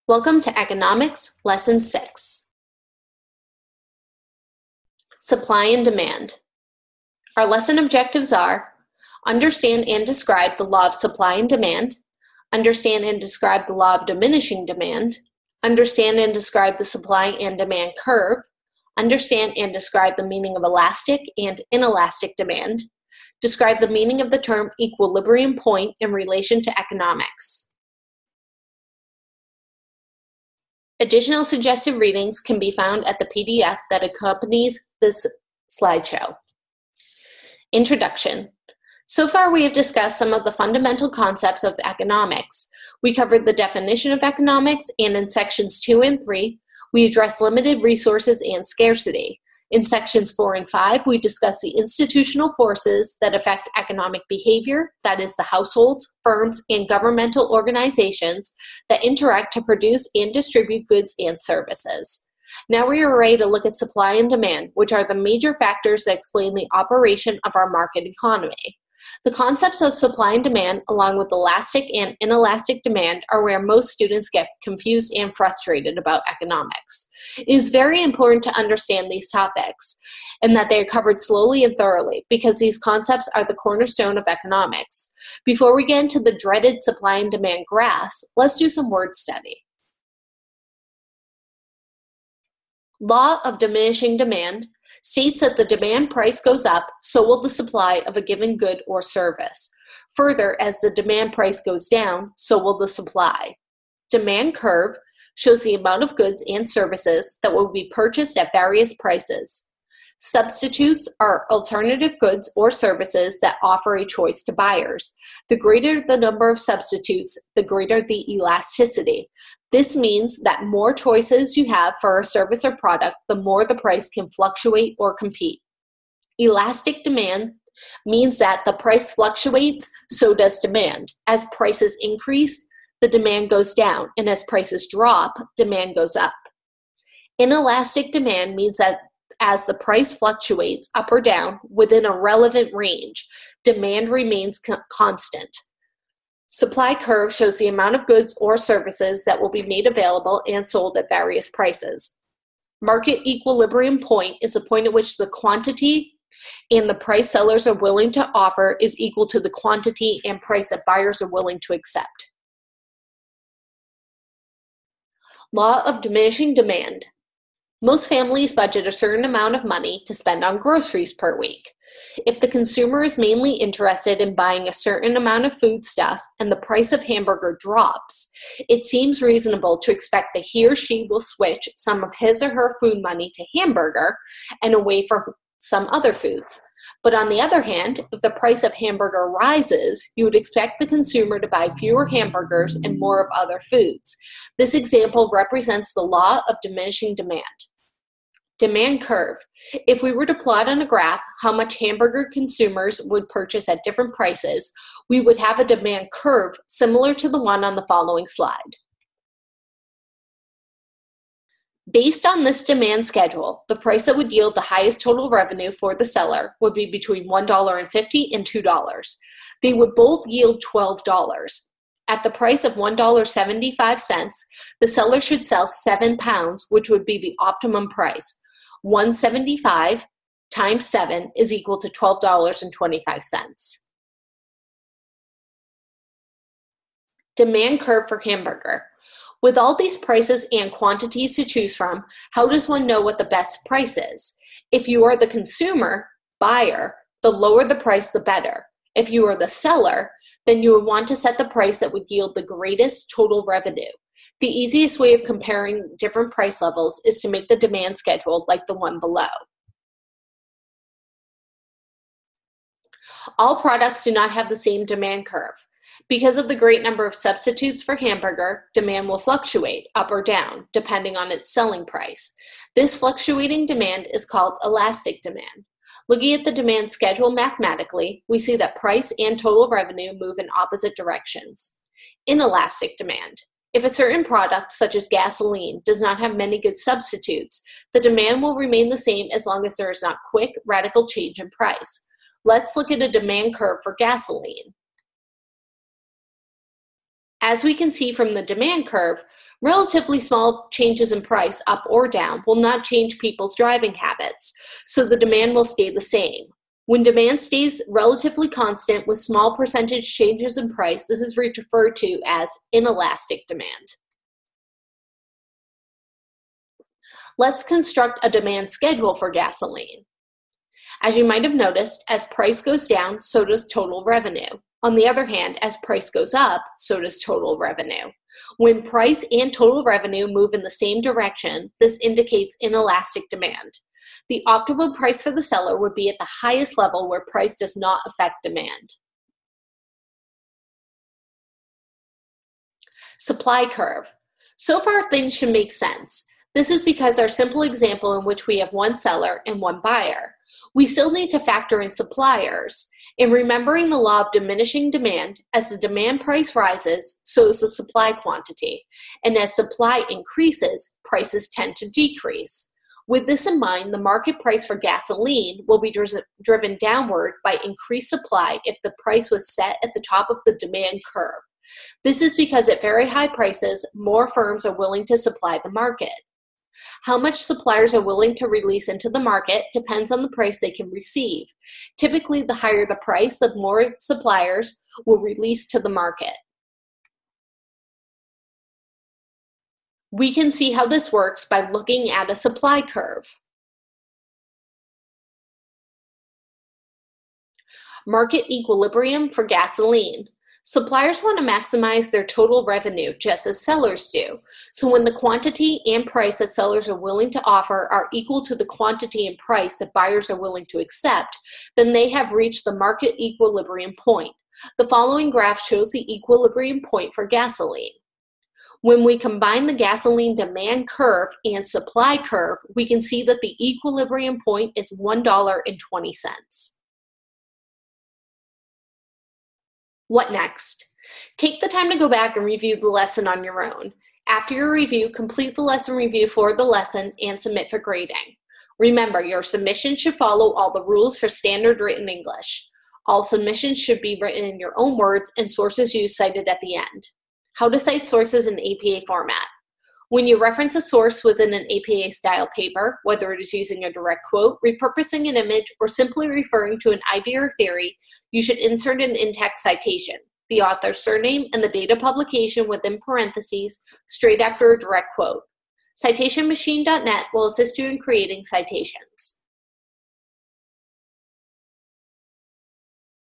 Welcome to Economics, Lesson 6. Supply and Demand. Our lesson objectives are: understand and describe the law of supply and demand, understand and describe the law of diminishing demand, understand and describe the supply and demand curve, understand and describe the meaning of elastic and inelastic demand, describe the meaning of the term equilibrium point in relation to economics. Additional suggested readings can be found at the PDF that accompanies this slideshow. Introduction. So far, we have discussed some of the fundamental concepts of economics. We covered the definition of economics, and in sections 2 and 3, we addressed limited resources and scarcity. In sections 4 and 5, we discuss the institutional forces that affect economic behavior, that is, the households, firms, and governmental organizations that interact to produce and distribute goods and services. Now we are ready to look at supply and demand, which are the major factors that explain the operation of our market economy. The concepts of supply and demand, along with elastic and inelastic demand, are where most students get confused and frustrated about economics. It is very important to understand these topics and that they are covered slowly and thoroughly, because these concepts are the cornerstone of economics. Before we get into the dreaded supply and demand graphs, let's do some word study. Law of diminishing demand states that the demand price goes up, so will the supply of a given good or service. Further, as the demand price goes down, so will the supply. Demand curve shows the amount of goods and services that will be purchased at various prices. Substitutes are alternative goods or services that offer a choice to buyers. The greater the number of substitutes, the greater the elasticity. This means that more choices you have for a service or product, the more the price can fluctuate or compete. Elastic demand means that the price fluctuates, so does demand. As prices increase, the demand goes down, and as prices drop, demand goes up. Inelastic demand means that as the price fluctuates up or down within a relevant range, demand remains constant. Supply curve shows the amount of goods or services that will be made available and sold at various prices. Market equilibrium point is the point at which the quantity and the price sellers are willing to offer is equal to the quantity and price that buyers are willing to accept. Law of diminishing demand. Most families budget a certain amount of money to spend on groceries per week. If the consumer is mainly interested in buying a certain amount of foodstuff and the price of hamburger drops, it seems reasonable to expect that he or she will switch some of his or her food money to hamburger and away from some other foods. But on the other hand, if the price of hamburger rises, you would expect the consumer to buy fewer hamburgers and more of other foods. This example represents the law of diminishing demand. Demand curve. If we were to plot on a graph how much hamburger consumers would purchase at different prices, we would have a demand curve similar to the one on the following slide. Based on this demand schedule, the price that would yield the highest total revenue for the seller would be between $1.50 and $2. They would both yield $12. At the price of $1.75, the seller should sell 7 pounds, which would be the optimum price. 175 times 7 is equal to $12.25. Demand curve for hamburger. With all these prices and quantities to choose from, how does one know what the best price is? If you are the consumer, buyer, the lower the price, the better. If you are the seller, then you would want to set the price that would yield the greatest total revenue. The easiest way of comparing different price levels is to make the demand schedule like the one below. All products do not have the same demand curve. Because of the great number of substitutes for hamburger, demand will fluctuate up or down depending on its selling price. This fluctuating demand is called elastic demand. Looking at the demand schedule mathematically, we see that price and total revenue move in opposite directions. Inelastic demand. If a certain product, such as gasoline, does not have many good substitutes, the demand will remain the same as long as there is not quick, radical change in price. Let's look at a demand curve for gasoline. As we can see from the demand curve, relatively small changes in price up or down will not change people's driving habits, so the demand will stay the same. When demand stays relatively constant with small percentage changes in price, this is referred to as inelastic demand. Let's construct a demand schedule for gasoline. As you might have noticed, as price goes down, so does total revenue. On the other hand, as price goes up, so does total revenue. When price and total revenue move in the same direction, this indicates inelastic demand. The optimal price for the seller would be at the highest level where price does not affect demand. Supply curve. So far, things should make sense. This is because our simple example in which we have one seller and one buyer. We still need to factor in suppliers. In remembering the law of diminishing demand, as the demand price rises, so is the supply quantity. And as supply increases, prices tend to decrease. With this in mind, the market price for gasoline will be driven downward by increased supply if the price was set at the top of the demand curve. This is because at very high prices, more firms are willing to supply the market. How much suppliers are willing to release into the market depends on the price they can receive. Typically, the higher the price, the more suppliers will release to the market. We can see how this works by looking at a supply curve. Market equilibrium for gasoline. Suppliers want to maximize their total revenue just as sellers do. So when the quantity and price that sellers are willing to offer are equal to the quantity and price that buyers are willing to accept, then they have reached the market equilibrium point. The following graph shows the equilibrium point for gasoline. When we combine the gasoline demand curve and supply curve, we can see that the equilibrium point is $1.20. What next? Take the time to go back and review the lesson on your own. After your review, complete the lesson review for the lesson and submit for grading. Remember, your submission should follow all the rules for standard written English. All submissions should be written in your own words and sources used cited at the end. How to cite sources in APA format. When you reference a source within an APA-style paper, whether it is using a direct quote, repurposing an image, or simply referring to an idea or theory, you should insert an in-text citation, the author's surname, and the date of publication within parentheses, straight after a direct quote. CitationMachine.net will assist you in creating citations.